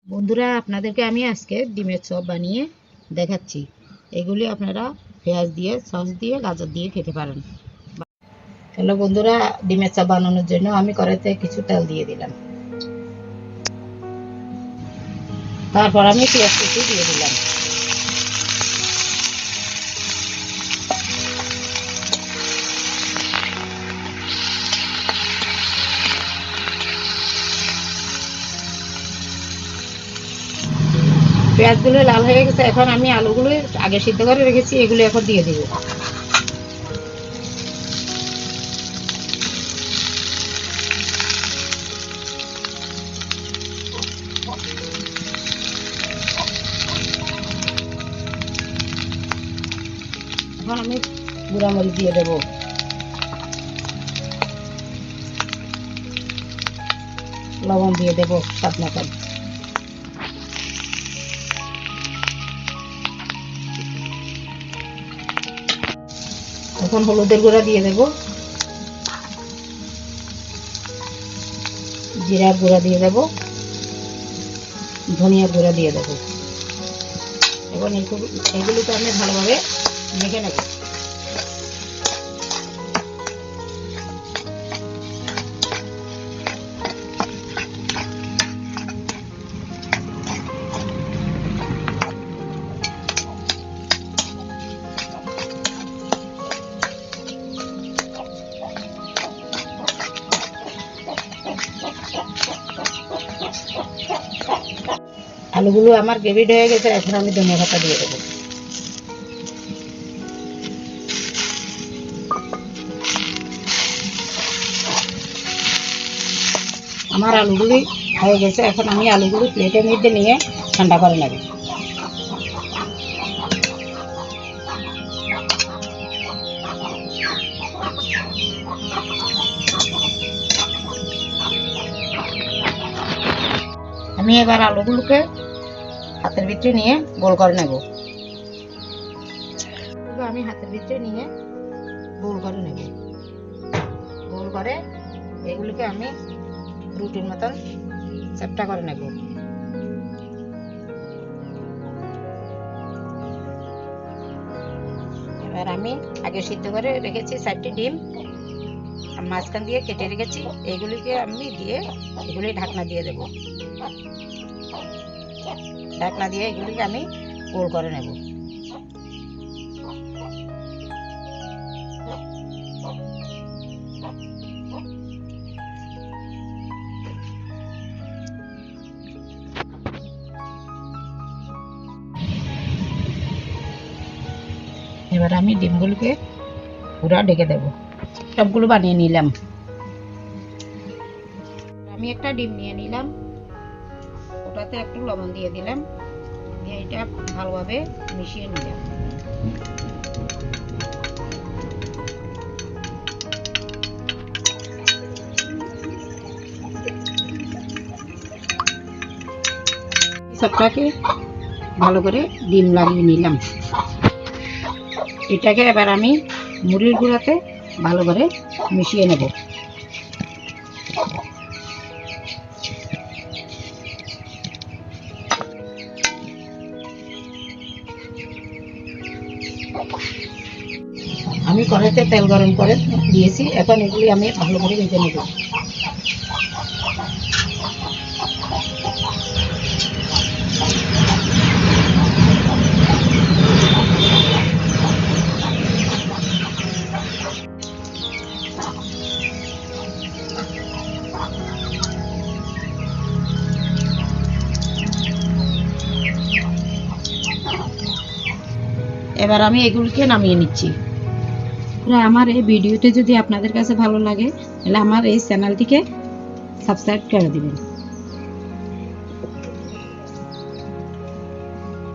বন্ধুরা, আপনাদেরকে আমি আজকে ডিমের চপ বানিয়ে দেখাচ্ছি। এগুলি আপনারা পেঁয়াজ দিয়ে, সস দিয়ে, গাজর দিয়ে খেতে পারেন। হ্যালো বন্ধুরা, ডিমের চপ বানানোর জন্য আমি কড়াইতে কিছু তেল দিয়ে দিলাম। তারপর আমি পেঁয়াজ কুচি দিয়ে দিলাম। পেঁয়াজগুলো লাল হয়ে গেছে, এখন আমি আলুগুলো আগে সিদ্ধ করে রেখেছি এগুলো এখন দিয়ে দিব। এখন আমি গুঁড়া মরিচ দিয়ে দেব, লবণ দিয়ে দেব স্বাদ মতন। এখন হলুদের গুঁড়া দিয়ে দেব, জিরার গুঁড়া দিয়ে দেব, ধনিয়ার গুঁড়া দিয়ে দেব। এখন এগুলোকে আমি ভালোভাবে মেখে নেব। আলুগুলো আমার গ্রেভি হয়ে গেছে, এখন আমি ধনিয়া পাতা দিয়ে দেবো। আমার আলুগুলি হয়ে গেছে, এখন আমি আলুগুলো প্লেটের মধ্যে নিয়ে ঠান্ডা করে নেব। আমি এবার আলুগুলোকে হাতের ভিতরে নিয়ে গোল করে নেব। আমি হাতের ভিতরে নিয়ে গোল করে নেব। গোল করে এগুলিকে আমি রুটির মতন চ্যাপ্টা করে নেব। এবার আমি আগে সিদ্ধ করে রেখেছি 4টি ডিম, মাঝখান দিয়ে কেটে রেখেছি, এগুলিকে আমি দিয়ে এগুলি ঢাকনা দিয়ে দেব। ঢাকনা দিয়ে এগুলিকে আমি গোল করে নেব। এবার আমি ডিমগুলোকে পুরো ঢেকে দেব। সবগুলো বানিয়ে নিলাম। আমি একটা ডিম নিয়ে নিলাম, ওটাতে একটু লবণ দিয়ে দিলাম, দিয়ে এটা ভালোভাবে মিশিয়ে নিলাম। সবটাকে ভালো করে ডিম লাগিয়ে নিলাম। এটাকে এবার আমি মুড়ির গুঁড়াতে ভালো করে মিশিয়ে নেব। আমি কড়াইতে তেল গরম করে দিয়েছি, এখন এগুলি আমি ভালো করে ভেজে নেব। এবার আমি এগুলিকে নামিয়ে নিচ্ছি। আমার এই ভিডিওটি যদি আপনাদের কাছে ভালো লাগে তাহলে আমার এই চ্যানেলটিকে সাবস্ক্রাইব করে দিবেন।